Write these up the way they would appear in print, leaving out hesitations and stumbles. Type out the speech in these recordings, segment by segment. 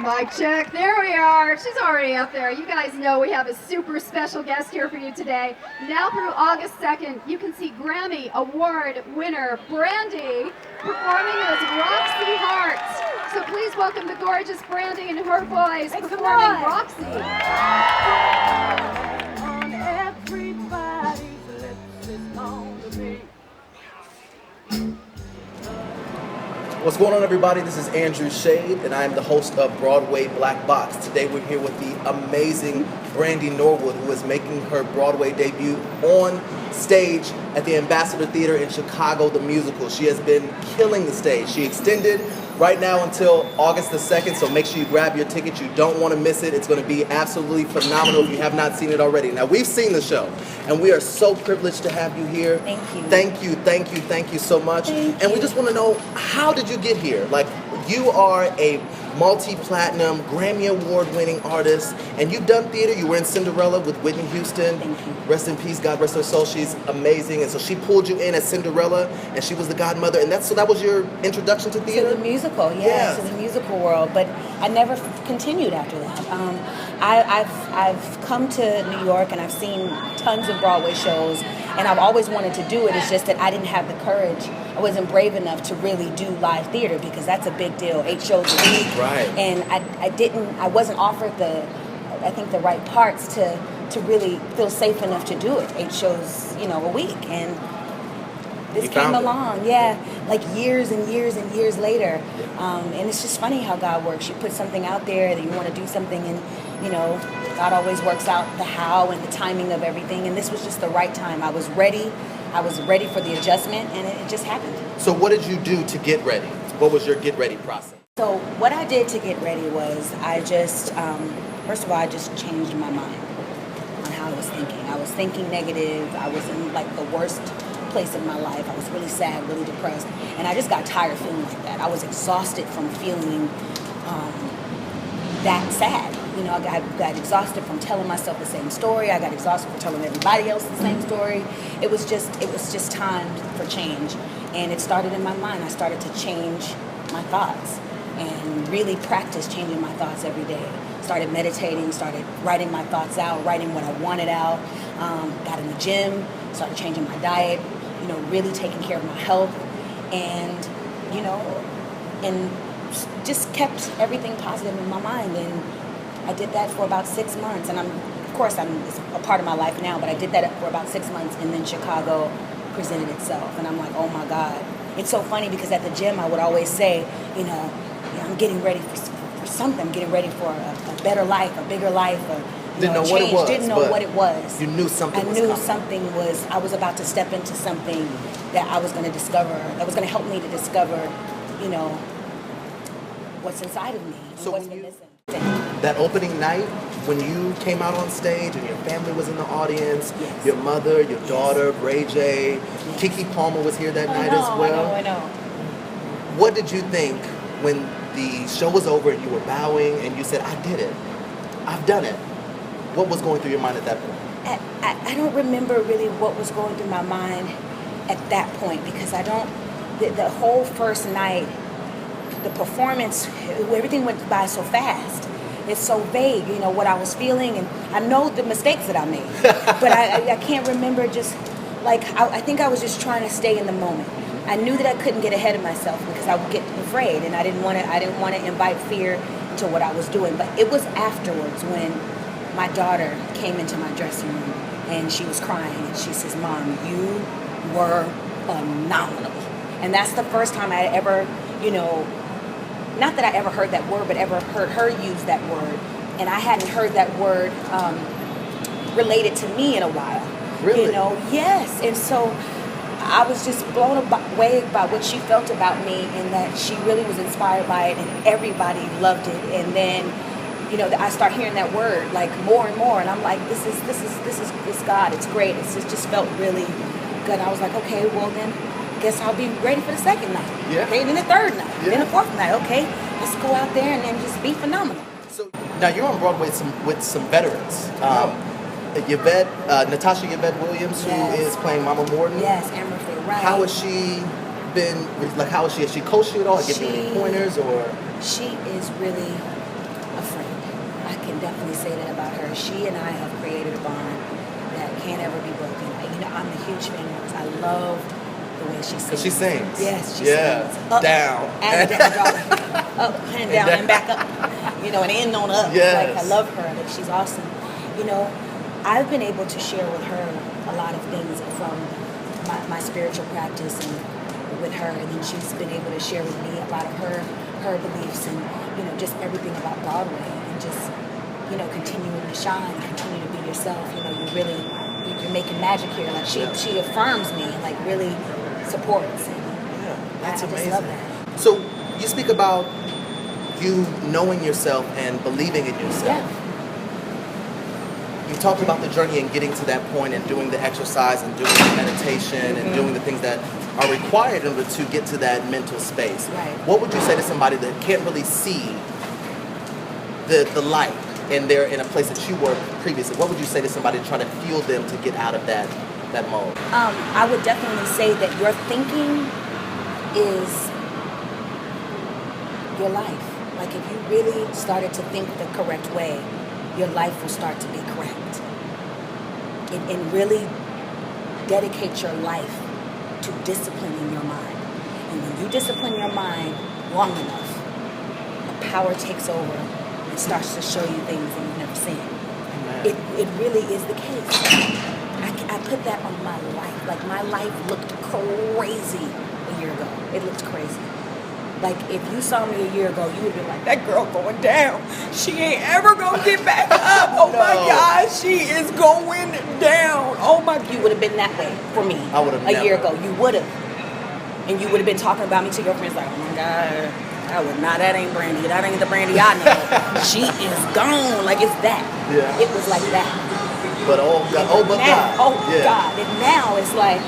Mic check. There we are. She's already up there. You guys know we have a super special guest here for you today. Now through August 2nd, you can see Grammy Award winner Brandy performing as Roxy Hart. So please welcome the gorgeous Brandy and her voice performing Roxy. On everybody's lips is gonna be. What's going on, everybody? This is Andrew Shade, and I am the host of Broadway Black Box. Today we're here with the amazing Brandy Norwood, who is making her Broadway debut on stage at the Ambassador Theater in Chicago, the musical. She has been killing the stage. She extended right now until August the 2nd, so make sure you grab your ticket. You don't want to miss it. It's going to be absolutely phenomenal if you have not seen it already. Now, we've seen the show, and we are so privileged to have you here. Thank you. Thank you so much. And we just want to know, how did you get here? Like, you are a multi-platinum, Grammy Award-winning artist, and you've done theater. You were in Cinderella with Whitney Houston. Thank you. Rest in peace, God rest her soul. She's amazing, and so she pulled you in as Cinderella, and she was the godmother, and so that was your introduction to theater? To the musical, to the musical world, but I never continued after that. I've come to New York and I've seen tons of Broadway shows, and I've always wanted to do it. It's just that I didn't have the courage. I wasn't brave enough to really do live theater because that's a big deal. 8 shows a week, right? And I wasn't offered the right parts to really feel safe enough to do it. 8 shows, a week, and this came along, like years and years and years later. And it's just funny how God works. You put something out there that you want to do something, and God always works out the how and the timing of everything. And this was just the right time. I was ready. I was ready for the adjustment, and it just happened. So what did you do to get ready? What was your get ready process? So what I did to get ready was I just, first of all, I just changed my mind on how I was thinking. I was thinking negative. I was in like the worst place in my life. I was really sad, really depressed, and I just got tired of feeling like that. I was exhausted from feeling that sad. I got exhausted from telling myself the same story. I got exhausted from telling everybody else the same story. It was just time for change, and it started in my mind. I started to change my thoughts and really practice changing my thoughts every day. Started meditating, started writing my thoughts out, writing what I wanted out. Got in the gym, started changing my diet, really taking care of my health, and and just kept everything positive in my mind. And I did that for about 6 months, and it's a part of my life now, but I did that for about 6 months, and then Chicago presented itself, and I'm like, oh my God. It's so funny because at the gym I would always say, I'm getting ready for something. I'm getting ready for a better life, a bigger life, Didn't know what it was. Didn't know what it was. You knew something was coming. I was about to step into something that I was going to discover, that was going to help me to discover, what's inside of me and So what's been missing. That opening night, when you came out on stage and your family was in the audience, Yes. your mother, your daughter, Ray J, Yes. Kiki Palmer was here that night as well. I know. What did you think when the show was over and you were bowing and you said, I did it, I've done it? What was going through your mind at that point? I don't remember really what was going through my mind at that point because the whole first night, the performance, everything went by so fast. It's so vague, what I was feeling, and I know the mistakes that I made, but I can't remember I think I was just trying to stay in the moment. I knew that I couldn't get ahead of myself because I would get afraid, and I didn't want to invite fear into what I was doing. But it was afterwards when my daughter came into my dressing room and she was crying, and she says, Mom, you were phenomenal. And that's the first time I ever, not that I ever heard that word, but ever heard her use that word. And I hadn't heard that word related to me in a while. Really? Yes. And so I was just blown away by what she felt about me, and that she really was inspired by it, and everybody loved it. And then, I start hearing that word like more and more, and I'm like, this is God. It's great. It just felt really good. And I was like, okay, well then, guess I'll be ready for the second night. Yeah. Okay, then the third night, Yeah. then the fourth night. Okay, let's go out there and then just be phenomenal. So now you're on Broadway with some veterans. Natasha Yvette Williams, who Yes. is playing Mama Morton. Yes, Amber Faye Wright. How has she been? Has she coached you at all? Give you any pointers or? She is really a friend. I can definitely say that about her. She and I have created a bond that can't ever be broken. You know, I'm a huge fan of hers. I love the way she sings. Because she sings. Yes, she sings. Up, down. And down. Up and down and back up. You know, and end on up. Yes. Like, I love her. Like, she's awesome. You know, I've been able to share with her a lot of things from my spiritual practice and with her, and then she's been able to share with me a lot of her beliefs and, you know, just everything about Broadway, and just, you know, continuing to shine, continue to be yourself. You know, you're making magic here. Like, she affirms me and, like, really supports. And That's I amazing. just love that. So you speak about you knowing yourself and believing in yourself. Yeah. You talked about the journey and getting to that point and doing the exercise and doing the meditation and doing the things that are required in order to get to that mental space. Right. What would you say to somebody that can't really see the light and they're in a place that you were previously? What would you say to somebody trying to fuel them to get out of that mode? I would definitely say that your thinking is your life. Like, if you really started to think the correct way, your life will start to be correct. And really dedicate your life to disciplining your mind. And when you discipline your mind long enough, a power takes over and starts to show you things that you've never seen. It really is the case. I put that on my life. Like, my life looked crazy a year ago. It looked crazy. Like, if you saw me a year ago, you would be like, that girl going down. She ain't ever gonna get back up. Oh my God, she is going down. Oh my, you would have been that way for me. I would have a year ago. You would have. And you would have been talking about me to your friends like, oh my God, that ain't Brandy. That ain't the Brandy I know. She is gone. Like, it's that. Yeah. It was like that. But God. God. And now it's like,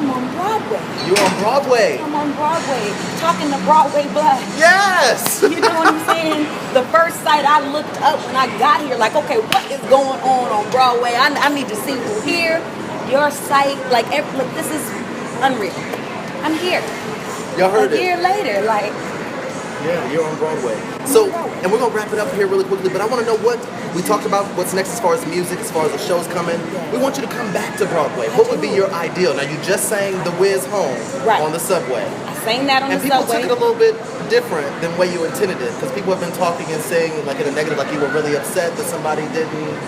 I'm on Broadway. You on Broadway. I'm on Broadway, talking to Broadway Black. Yes! You know what I'm saying? The first sight I looked up when I got here, like, okay, what is going on Broadway? I need to see you here, your site, like this is unreal. I'm here. Y'all heard A year later, like. Yeah, you're on Broadway. So, and we're going to wrap it up here really quickly, but I want to know what, we talked about what's next as far as music, as far as the shows coming. We want you to come back to Broadway. What would be your ideal? Now, you just sang The Wiz Home on the subway. I sang that on the subway. And people took it a little bit different than the way you intended it, because people have been talking and saying, like, in a negative, like you were really upset that somebody didn't,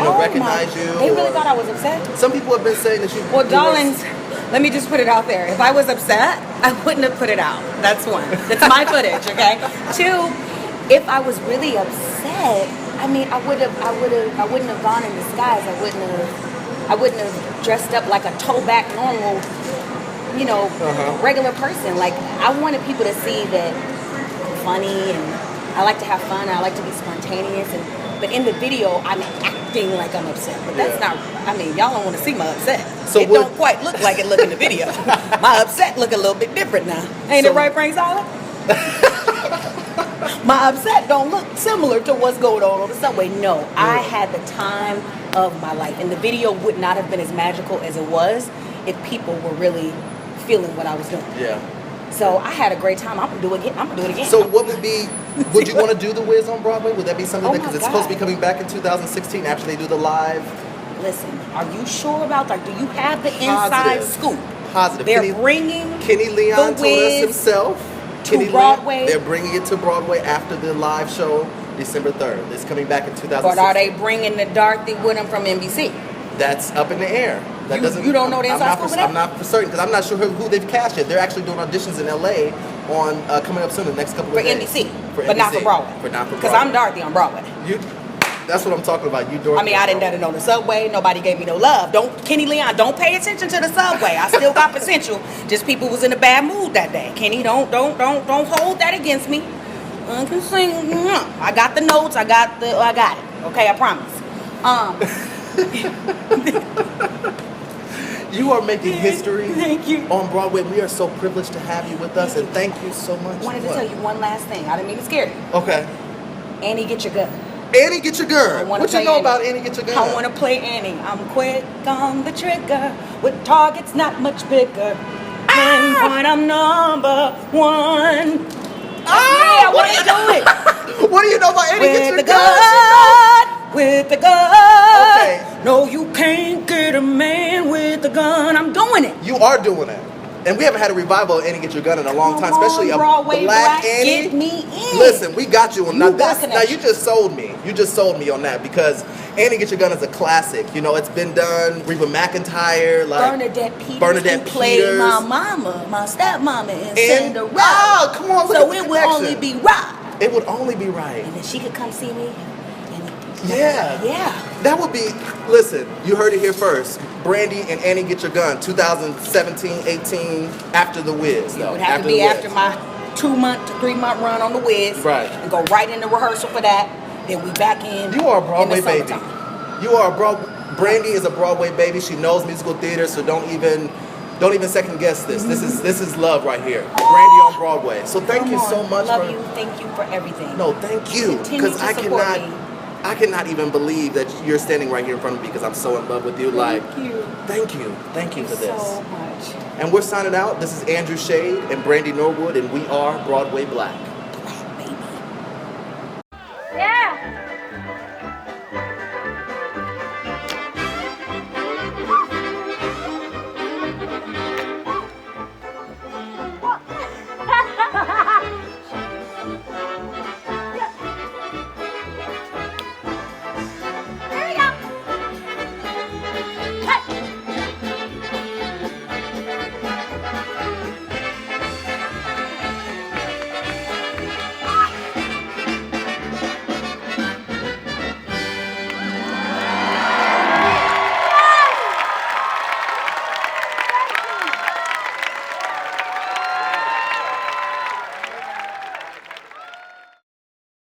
recognize you. They really thought I was upset? Some people have been saying that you... Well, darlings, let me just put it out there. If I was upset, I wouldn't have put it out. That's one. That's my footage, okay? Two, if I was really upset, I mean, I wouldn't have gone in disguise. I wouldn't have dressed up like a towback normal, regular person. Like, I wanted people to see that I'm funny and I like to have fun. I like to be spontaneous. But in the video, I'm acting like I'm upset. But that's not, I mean, y'all don't want to see my upset. So it don't quite look like it look in the video. My upset look a little bit different now. Ain't it right, Francillion? My upset don't look similar to what's going on the subway. No, I had the time of my life. And the video would not have been as magical as it was if people were really feeling what I was doing. Yeah. So I had a great time. I'm gonna do it again. So what would you want to do The Wiz on Broadway? Would that be something because it's supposed to be coming back in 2016 after they do the live? Listen, are you sure about that? Do you have the inside scoop? Positive. They're bringing Kenny Leon told us himself. To Broadway. They're bringing it to Broadway after the live show, December 3rd. It's coming back in 2016. But are they bringing the Dorothy with them from NBC? That's up in the air. You don't know the inside scoop of that? I'm not for certain because I'm not sure who they've cast yet. They're actually doing auditions in LA on coming up soon, the next couple of days. NBC, but not for Broadway. Because I'm Dorothy on Broadway. That's what I'm talking about. You Dorothy. I mean, I didn't done it on the subway. Nobody gave me no love. Kenny Leon, don't pay attention to the subway. I still got potential. Just people was in a bad mood that day. Kenny, don't hold that against me. I can sing. I got the notes. I got it. Okay, I promise. You are making history. Thank you. On Broadway. We are so privileged to have you with us, and thank you so much. I wanted to tell you one last thing. I didn't mean to scare you. Okay. Annie, get your gun. Annie, get your gun. What you know about Annie, get your gun? I want to play Annie. I'm quick on the trigger with targets not much bigger. Pinpoint, I'm number one. I want to do it. What do you know about Annie Get With Your the Gun? gun, with the gun. Okay. No, you can't get a man with the gun. I'm doing it. You are doing it. And we haven't had a revival of Annie Get Your Gun in a long time, Come on, especially a Broadway black Black, Annie. get me in. Listen, we got you on You now. got Now connection. you just sold me. You just sold me on that because Annie Get Your Gun is a classic. You know, it's been done. Reba McEntire, like Bernadette Peters, Bernadette who played Peters. my mama, my stepmama in And- Cinderella. Oh, come on, look so at the it would connection. only be right. It would only be right. And then she could come see me. And Yeah. yeah. That would be, listen, you heard it here first. Brandy and Annie Get Your Gun, 2017, 18, after the Wiz, though. It would have to the be Wiz. after my 2-month to 3-month run on the Wiz. Right. And go right into rehearsal for that. Then we back in. You are a Broadway in the baby. summertime. You are a Brandy is a Broadway baby. She knows musical theater, so don't even second guess this. This is love right here. Brandy on Broadway. So thank you Come so on. much Love for you. Thank you for everything. No, thank you. Continue Because to support me. I cannot even believe that you're standing right here in front of me because I'm so in love with you. Like, Thank you. thank you. Thank you for this. So much. And we're signing out. This is Andrew Shade and Brandy Norwood, and we are Broadway Black.